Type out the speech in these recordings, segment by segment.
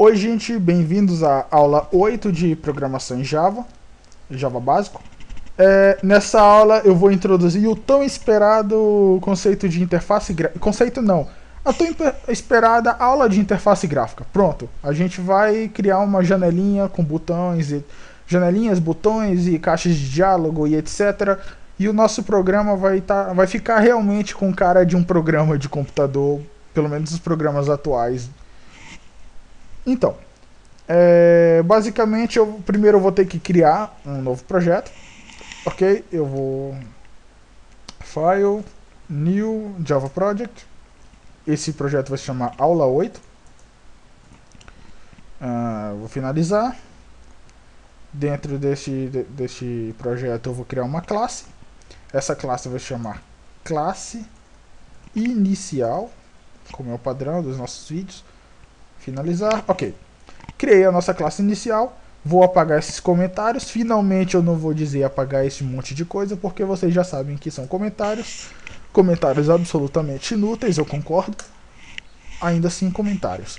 Oi, gente, bem-vindos à aula 8 de programação em Java, Java básico. Nessa aula eu vou introduzir o tão esperado conceito de interface gráfica. Conceito não, a tão esperada aula de interface gráfica. Pronto, a gente vai criar uma janelinha com botões, janelinhas, botões e caixas de diálogo e etc. E o nosso programa vai ficar realmente com cara de um programa de computador, pelo menos os programas atuais. Então, basicamente, primeiro eu vou ter que criar um novo projeto, ok? Eu vou File, New Java Project. Esse projeto vai se chamar Aula 8. Vou finalizar. Dentro deste projeto eu vou criar uma classe. Essa classe vai se chamar Classe Inicial, como é o padrão dos nossos vídeos. Finalizar, ok. Criei a nossa classe inicial, vou apagar esses comentários. Finalmente eu não vou dizer apagar esse monte de coisa, porque vocês já sabem que são comentários. Comentários absolutamente inúteis, eu concordo. Ainda assim, comentários.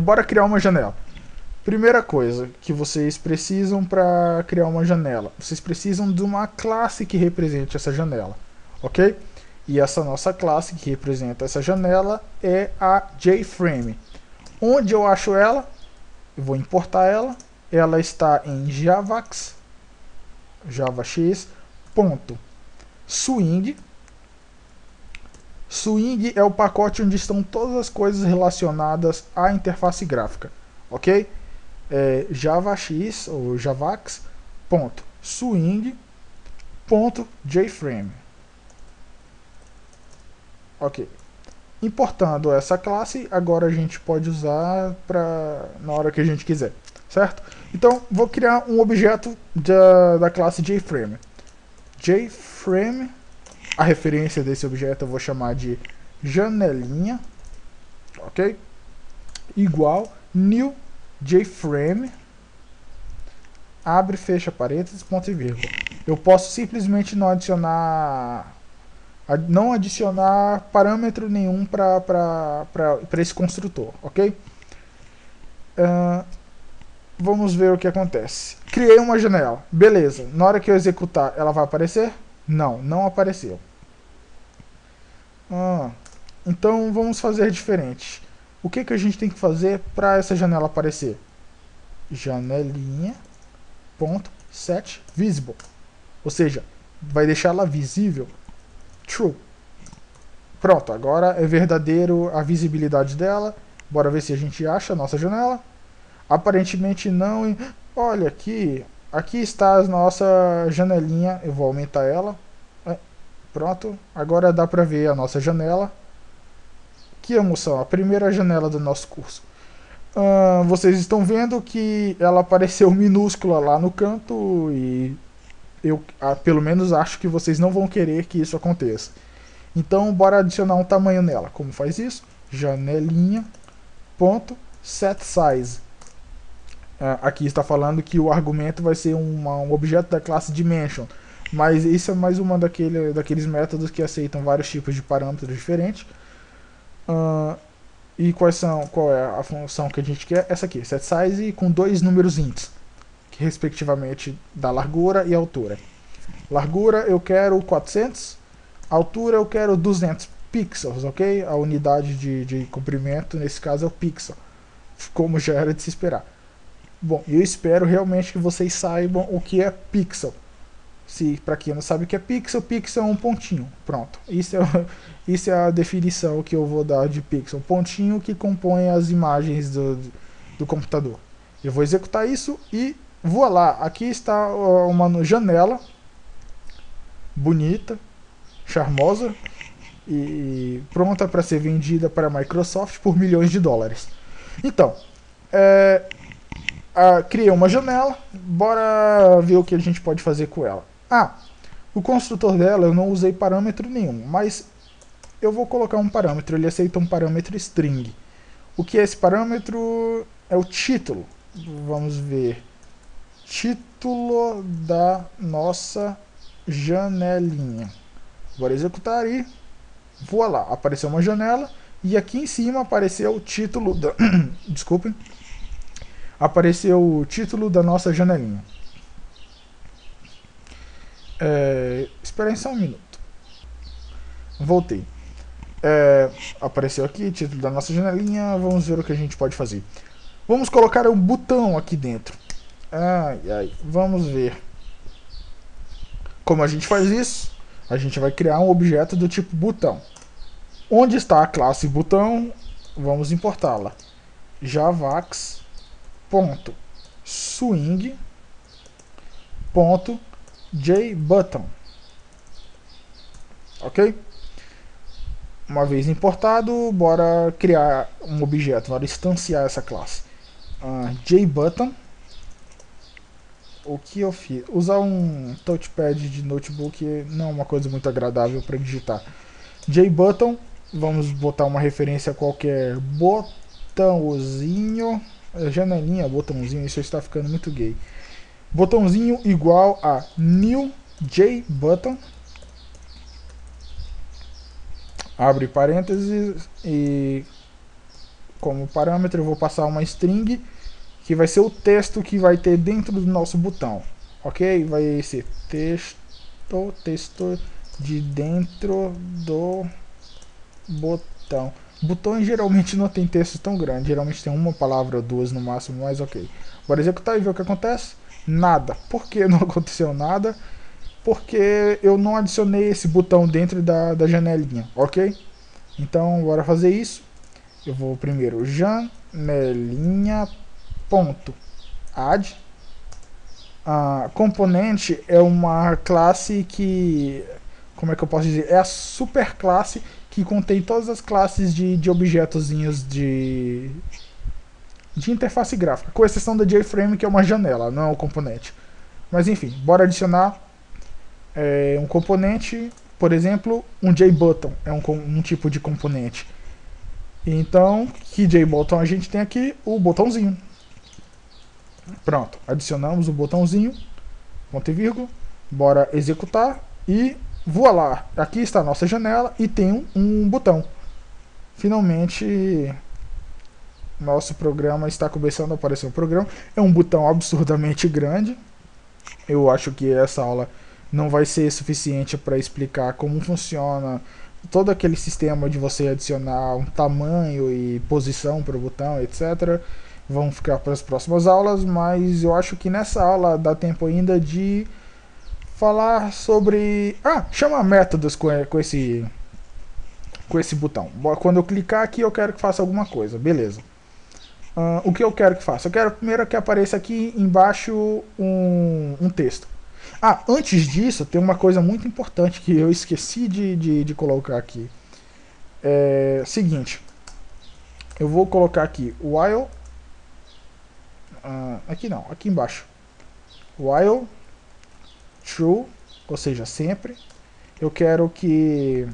Bora criar uma janela. Primeira coisa que vocês precisam para criar uma janela. Vocês precisam de uma classe que represente essa janela, ok? E essa nossa classe que representa essa janela é a JFrame. Onde eu acho ela? Eu vou importar ela. Ela está em javax, javax.swing. Swing é o pacote onde estão todas as coisas relacionadas à interface gráfica, ok? Javax ou javax.swing.jframe. Ok. Importando essa classe, agora a gente pode usar na hora que a gente quiser, certo? Então, vou criar um objeto da classe JFrame. JFrame, a referência desse objeto eu vou chamar de janelinha, ok? Igual new JFrame, abre, fecha parênteses, ponto e vírgula. Eu posso simplesmente não adicionar parâmetro nenhum para esse construtor, ok? Vamos ver o que acontece. Criei uma janela, beleza. Na hora que eu executar, ela vai aparecer? Não, não apareceu. Então vamos fazer diferente. O que a gente tem que fazer para essa janela aparecer? Janelinha.setVisible. Ou seja, vai deixar ela visível. True. Pronto, agora é verdadeiro a visibilidade dela. Bora ver se a gente acha a nossa janela. Aparentemente não. Olha aqui. Aqui está a nossa janelinha. Eu vou aumentar ela. Pronto. Agora dá pra ver a nossa janela. Que emoção. A primeira janela do nosso curso. Vocês estão vendo que ela apareceu minúscula lá no canto. E eu pelo menos acho que vocês não vão querer que isso aconteça. Então, bora adicionar um tamanho nela. Como faz isso? Janelinha.setSize. Aqui está falando que o argumento vai ser um objeto da classe Dimension. Mas isso é mais uma daqueles métodos que aceitam vários tipos de parâmetros diferentes. E qual é a função que a gente quer? Essa aqui, setSize com dois números ints, que respectivamente da largura e altura. Largura eu quero 400, altura eu quero 200 pixels, ok? A unidade de comprimento nesse caso é o pixel, como já era de se esperar. Bom, eu espero realmente que vocês saibam o que é pixel. Para quem não sabe o que é pixel, pixel é um pontinho. Pronto, isso é a definição que eu vou dar de pixel. Pontinho que compõe as imagens do computador. Eu vou executar isso e voilá, aqui está uma janela bonita, charmosa e pronta para ser vendida para a Microsoft por milhões de dólares. Então, criei uma janela, bora ver o que a gente pode fazer com ela. O construtor dela eu não usei parâmetro nenhum, mas eu vou colocar um parâmetro, ele aceita um parâmetro string. O que é esse parâmetro? É o título. Vamos ver. Título da nossa janelinha. Bora executar e voilá, apareceu uma janela e aqui em cima apareceu o título da desculpem, apareceu o título da nossa janelinha. Espera aí só um minuto. Voltei. Apareceu aqui o título da nossa janelinha. Vamos ver o que a gente pode fazer. Vamos colocar um botão aqui dentro. Vamos ver como a gente faz isso. A gente vai criar um objeto do tipo botão. Onde está a classe botão? Vamos importá-la. javax.swing.jButton. Ok? Uma vez importado, bora criar um objeto, bora instanciar essa classe. JButton. O que eu fiz? Usar um touchpad de notebook não é uma coisa muito agradável para digitar. JButton, vamos botar uma referência qualquer, botãozinho, janelinha, botãozinho, isso está ficando muito gay. Botãozinho igual a new JButton, abre parênteses, e como parâmetro eu vou passar uma string que vai ser o texto que vai ter dentro do nosso botão, ok? Vai ser texto de dentro do botão. Botões geralmente não tem texto tão grande, geralmente tem uma palavra ou duas no máximo, mas ok. Bora executar e ver o que acontece. Nada. Por que não aconteceu nada? Porque eu não adicionei esse botão dentro da janelinha, ok? Então, bora fazer isso. Eu vou primeiro janelinha.add. A componente é uma classe que, como é que eu posso dizer? É a superclasse que contém todas as classes de objetozinhos de interface gráfica, com exceção da JFrame, que é uma janela, não é um componente. Mas enfim, bora adicionar um componente, por exemplo, um JButton, é um tipo de componente. Então, que JButton a gente tem aqui? O botãozinho. Pronto, adicionamos o botãozinho, ponto e vírgula, bora executar e voilá, aqui está a nossa janela e tem um botão. Finalmente, nosso programa está começando a aparecer um programa. É um botão absurdamente grande. Eu acho que essa aula não vai ser suficiente para explicar como funciona todo aquele sistema de você adicionar um tamanho e posição para o botão, etc. Vão ficar para as próximas aulas, mas eu acho que nessa aula dá tempo ainda de falar sobre... chama métodos com esse botão. Quando eu clicar aqui eu quero que faça alguma coisa, beleza. O que eu quero que faça? Eu quero primeiro que apareça aqui embaixo um texto. Antes disso, tem uma coisa muito importante que eu esqueci de colocar aqui. Seguinte, eu vou colocar aqui while, aqui não, aqui embaixo, while true, ou seja, sempre. Eu quero que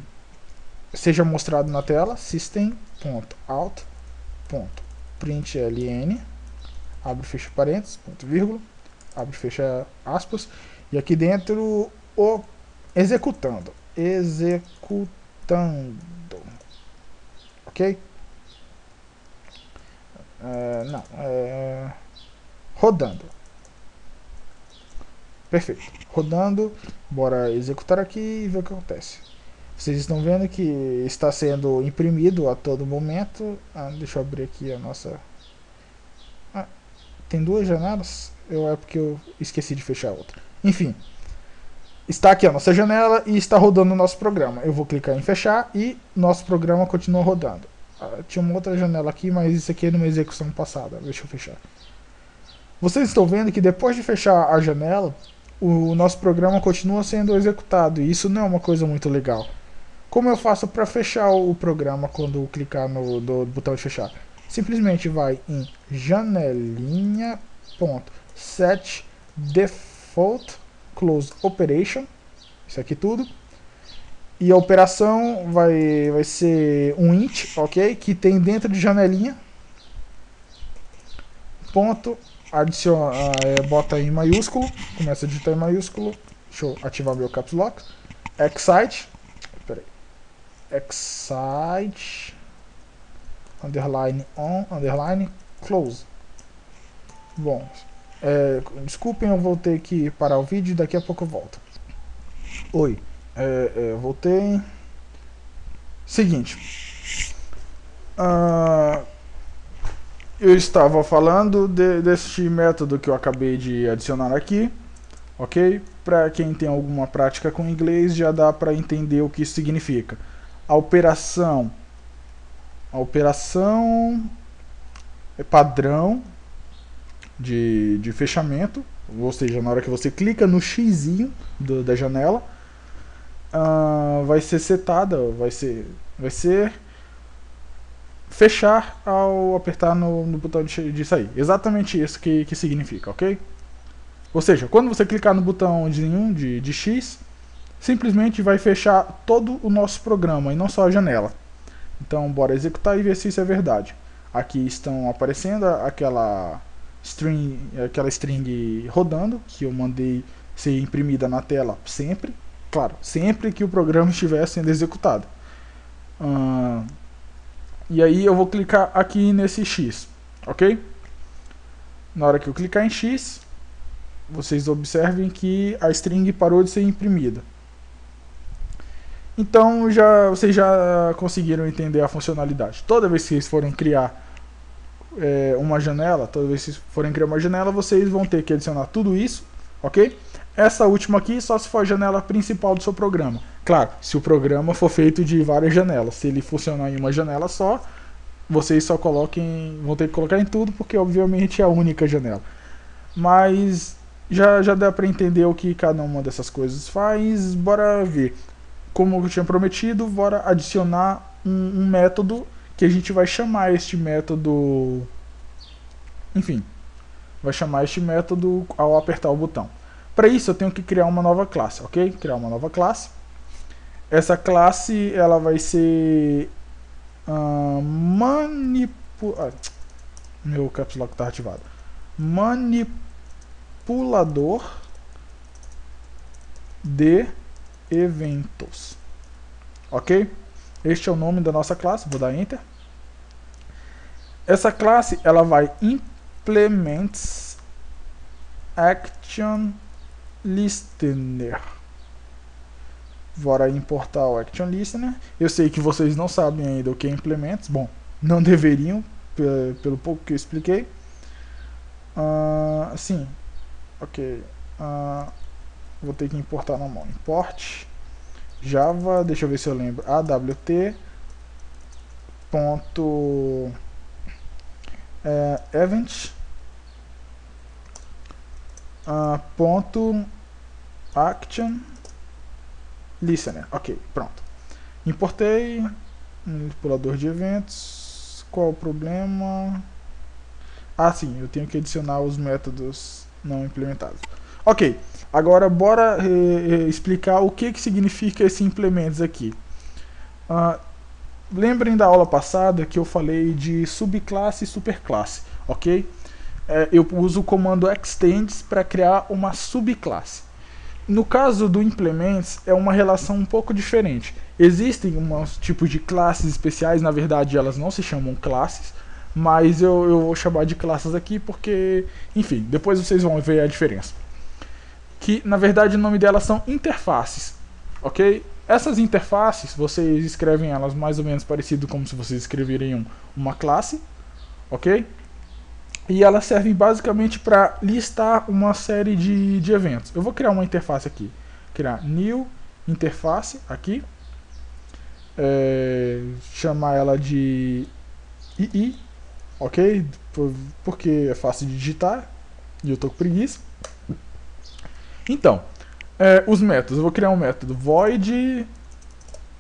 seja mostrado na tela system.out.println, abre e fecha parênteses, ponto vírgula, abre e fecha aspas, e aqui dentro o executando, ok? Rodando. Perfeito. Rodando, bora executar aqui e ver o que acontece. Vocês estão vendo que está sendo imprimido a todo momento. Deixa eu abrir aqui a nossa... tem duas janelas? É porque eu esqueci de fechar a outra. Enfim, está aqui a nossa janela e está rodando o nosso programa. Eu vou clicar em fechar e nosso programa continua rodando. Tinha uma outra janela aqui, mas isso aqui é numa execução passada. Deixa eu fechar. Vocês estão vendo que depois de fechar a janela, o nosso programa continua sendo executado. E isso não é uma coisa muito legal. Como eu faço para fechar o programa quando eu clicar no botão de fechar? Simplesmente vai em janelinha.setDefault Close Operation. Isso aqui tudo. E a operação vai ser um int, ok? Que tem dentro de janelinha. Ponto. Bota em maiúsculo. Começa a digitar em maiúsculo. Deixa eu ativar meu caps lock. Excite. Peraí. Excite. underline on, underline close. Bom, desculpem, eu vou ter que parar o vídeo, daqui a pouco eu volto. Oi, voltei. Seguinte, eu estava falando deste método que eu acabei de adicionar aqui, ok? Para quem tem alguma prática com inglês, já dá para entender o que isso significa. A operação é padrão de fechamento, ou seja, na hora que você clica no xizinho da janela, vai ser setada, vai ser fechar ao apertar no botão de sair. Exatamente isso que significa, ok? Ou seja, quando você clicar no botãozinho de X, simplesmente vai fechar todo o nosso programa e não só a janela. Então, bora executar e ver se isso é verdade. Aqui estão aparecendo aquela string rodando, que eu mandei ser imprimida na tela sempre. Claro, sempre que o programa estiver sendo executado. E aí eu vou clicar aqui nesse X, ok? Na hora que eu clicar em X, vocês observem que a string parou de ser imprimida. Então vocês já conseguiram entender a funcionalidade. Toda vez que vocês forem criar uma janela, vocês vão ter que adicionar tudo isso, ok? Essa última aqui só se for a janela principal do seu programa. Claro, se o programa for feito de várias janelas. Se ele funcionar em uma janela só, vocês só vão ter que colocar em tudo, porque obviamente é a única janela. Mas já dá para entender o que cada uma dessas coisas faz. Bora ver. Como eu tinha prometido, bora adicionar um método que a gente vai chamar este método. Enfim, vai chamar este método ao apertar o botão. Para isso eu tenho que criar uma nova classe, ok? Criar uma nova classe. Essa classe ela vai ser meu caps lock está ativado. Manipulador de eventos, ok? Este é o nome da nossa classe, vou dar enter. Essa classe ela vai implements action listener. Bora importar o action listener. Eu sei que vocês não sabem ainda o que é implements. Bom, não deveriam, pelo pouco que eu expliquei. Sim, ok. Vou ter que importar na mão. Import Java, deixa eu ver se eu lembro. AWT event action listener. Ok, pronto. Importei manipulador de eventos. Qual o problema? Sim, eu tenho que adicionar os métodos não implementados. Ok, agora bora explicar o que significa esse implements aqui. Lembrem da aula passada que eu falei de subclasse e superclasse, ok? Eu uso o comando extends para criar uma subclasse. No caso do implements, é uma relação um pouco diferente. Existem uns tipos de classes especiais, na verdade elas não se chamam classes, mas eu vou chamar de classes aqui porque, enfim, depois vocês vão ver a diferença. Que na verdade o nome delas são interfaces, ok? Essas interfaces, vocês escrevem elas mais ou menos parecido como se vocês escreveriam uma classe, ok? E elas servem basicamente para listar uma série de eventos. Eu vou criar uma interface aqui. Criar new interface aqui. Chamar ela de II, ok? Porque é fácil de digitar e eu tô com preguiça. Então, os métodos. Eu vou criar um método void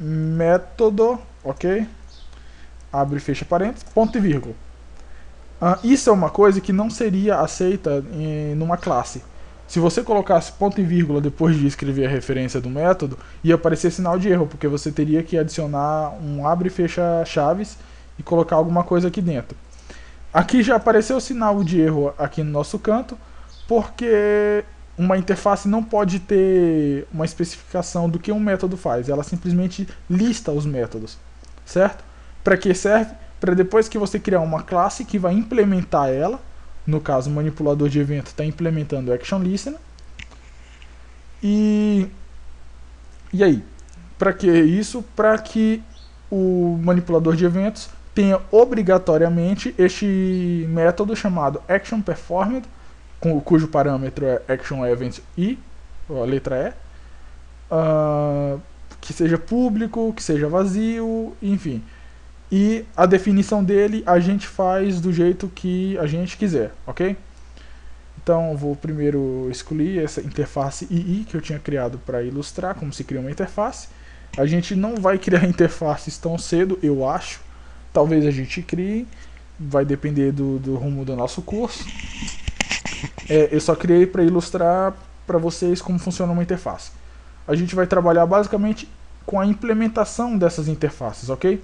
método, ok? Abre e fecha parênteses, ponto e vírgula. Isso é uma coisa que não seria aceita numa classe. Se você colocasse ponto e vírgula depois de escrever a referência do método, ia aparecer sinal de erro, porque você teria que adicionar um abre e fecha chaves e colocar alguma coisa aqui dentro. Aqui já apareceu o sinal de erro aqui no nosso canto, porque uma interface não pode ter uma especificação do que um método faz, ela simplesmente lista os métodos, certo? Para que serve? para depois que você criar uma classe que vai implementar ela, no caso o manipulador de evento está implementando o Action Listener. E aí, para que isso? Para que o manipulador de eventos tenha obrigatoriamente este método chamado ActionPerformed, cujo parâmetro é ActionEvent e, a letra E, que seja público, que seja vazio, enfim. E a definição dele a gente faz do jeito que a gente quiser, ok? Então eu vou primeiro excluir essa interface II que eu tinha criado para ilustrar como se cria uma interface. A gente não vai criar interfaces tão cedo, eu acho. Talvez a gente crie, vai depender do rumo do nosso curso. Eu só criei para ilustrar para vocês como funciona uma interface. A gente vai trabalhar basicamente com a implementação dessas interfaces, ok?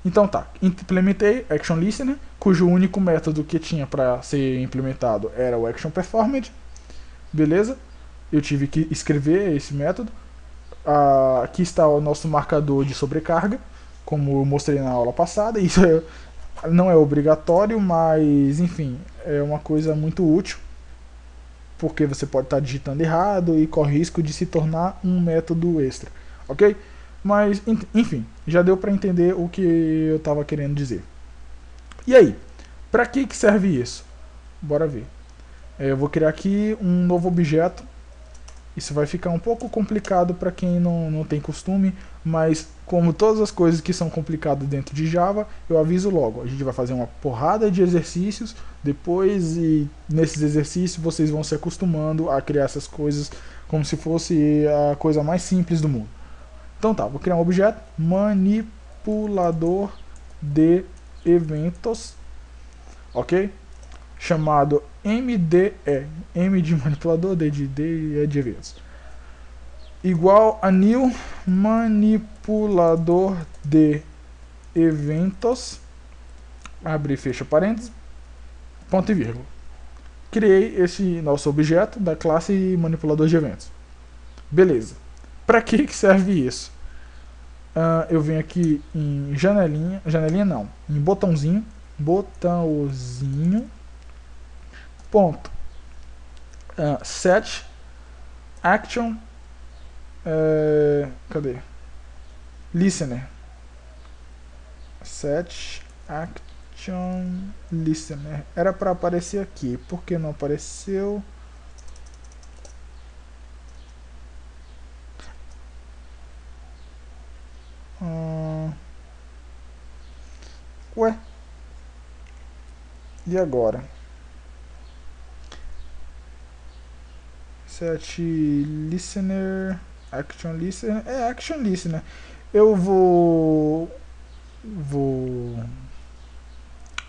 Então tá, implementei Action Listener, cujo único método que tinha para ser implementado era o ActionPerformed. Beleza? Eu tive que escrever esse método. Aqui está o nosso marcador de sobrecarga, como eu mostrei na aula passada. Isso não é obrigatório, mas enfim, é uma coisa muito útil, porque você pode estar digitando errado e corre risco de se tornar um método extra, ok? Mas, enfim, já deu para entender o que eu estava querendo dizer. E aí, para que serve isso? Bora ver. Eu vou criar aqui um novo objeto. Isso vai ficar um pouco complicado para quem não tem costume, mas como todas as coisas que são complicadas dentro de Java, eu aviso logo. A gente vai fazer uma porrada de exercícios depois, e nesses exercícios vocês vão se acostumando a criar essas coisas como se fosse a coisa mais simples do mundo. Então tá, vou criar um objeto manipulador de eventos, ok? Chamado MDE, M de manipulador, D de eventos, igual a new manipulador de eventos, abre e fecha parênteses, ponto e vírgula. Criei esse nosso objeto da classe manipulador de eventos. Beleza. Para que serve isso? Eu venho aqui em janelinha não, em botãozinho, ponto, set action, cadê? Listener, set action listener, era para aparecer aqui, por que não apareceu? Ué, e agora? Set listener, action listener, action listener. Eu vou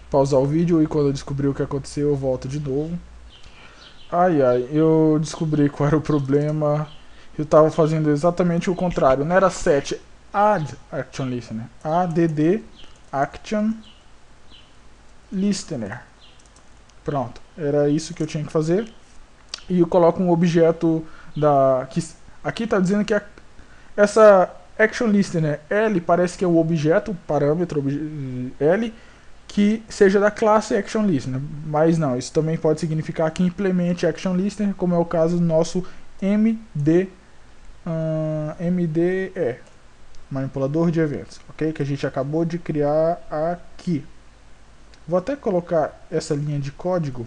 pausar o vídeo e quando eu descobrir o que aconteceu eu volto de novo. Eu descobri qual era o problema. Eu estava fazendo exatamente o contrário. Não era set add action listener, add action listener. Pronto, era isso que eu tinha que fazer. E eu coloco um objeto aqui está dizendo que essa action listener L parece que é o objeto, parâmetro L, que seja da classe action listener, mas não, isso também pode significar que implemente action listener, como é o caso do nosso MDE, manipulador de eventos, ok? Que a gente acabou de criar aqui. Vou até colocar essa linha de código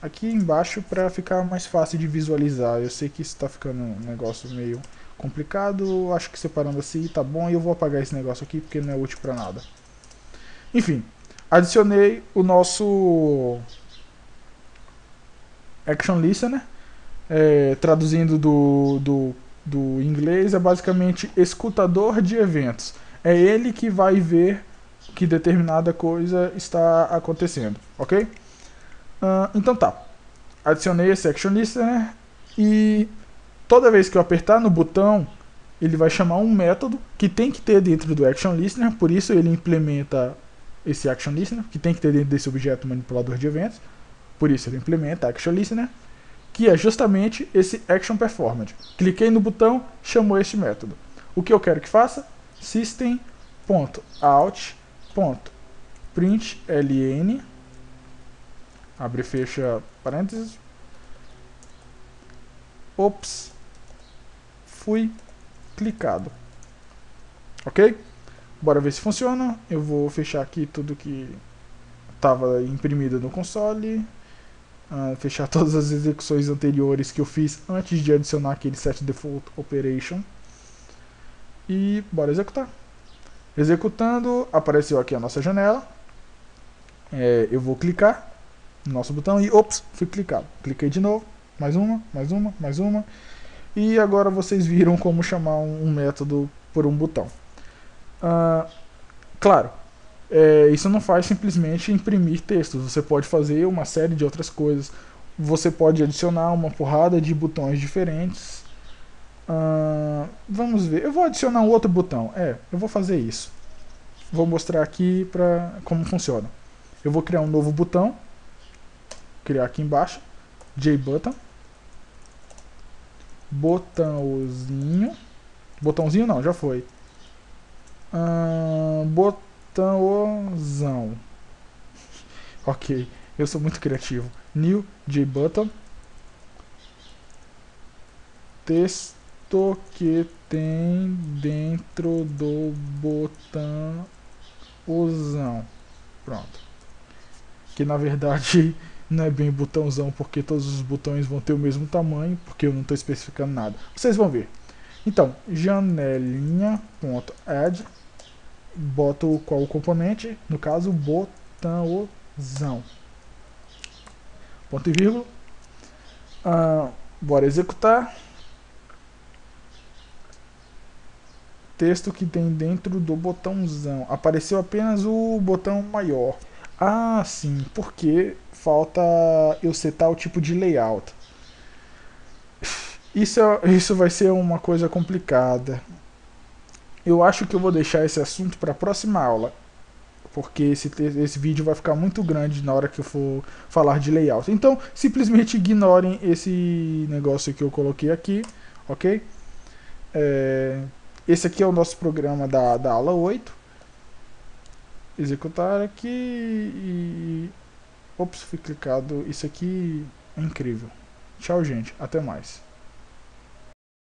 aqui embaixo para ficar mais fácil de visualizar. Eu sei que isso está ficando um negócio meio complicado, acho que separando assim tá bom, e eu vou apagar esse negócio aqui porque não é útil para nada. Enfim, adicionei o nosso Action Listener, traduzindo do inglês, é basicamente escutador de eventos. É ele que vai ver que determinada coisa está acontecendo, ok? Então tá, adicionei esse Action Listener e toda vez que eu apertar no botão, ele vai chamar um método que tem que ter dentro do Action Listener, por isso ele implementa esse Action Listener, que tem que ter dentro desse objeto manipulador de eventos, por isso ele implementa Action Listener, que é justamente esse Action Performed. Cliquei no botão, chamou este método. O que eu quero que faça? System.out ponto print ln, abre e fecha parênteses, ops, fui clicado, ok? Bora ver se funciona. Eu vou fechar aqui tudo que estava imprimido no console, fechar todas as execuções anteriores que eu fiz antes de adicionar aquele set default operation e bora executar. Executando, apareceu aqui a nossa janela. Eu vou clicar no nosso botão e ops, fui clicado. Cliquei de novo, mais uma, mais uma, mais uma. E agora vocês viram como chamar um método por um botão. Claro, isso não faz simplesmente imprimir textos. Você pode fazer uma série de outras coisas. Você pode adicionar uma porrada de botões diferentes. Vamos ver. Eu vou adicionar um outro botão. Eu vou fazer isso. Vou mostrar aqui como funciona. Eu vou criar um novo botão. Criar aqui embaixo. JButton. Botãozinho. Botãozinho não, já foi. Botãozão. Ok, eu sou muito criativo. New JButton. Texto que tem dentro do botãozão. Pronto. Que na verdade não é bem botãozão, porque todos os botões vão ter o mesmo tamanho, porque eu não estou especificando nada. Vocês vão ver. Então, janelinha.add, boto qual o componente, no caso botãozão. Ponto e vírgula. Bora executar. Texto que tem dentro do botãozão. Apareceu apenas o botão maior. Sim, porque falta eu setar o tipo de layout. Isso vai ser uma coisa complicada. Eu acho que eu vou deixar esse assunto para a próxima aula, porque esse vídeo vai ficar muito grande na hora que eu for falar de layout. Então, simplesmente ignorem esse negócio que eu coloquei aqui, ok? Esse aqui é o nosso programa da aula 8. Executar aqui e... Ops, fui clicado. Isso aqui é incrível. Tchau, gente. Até mais.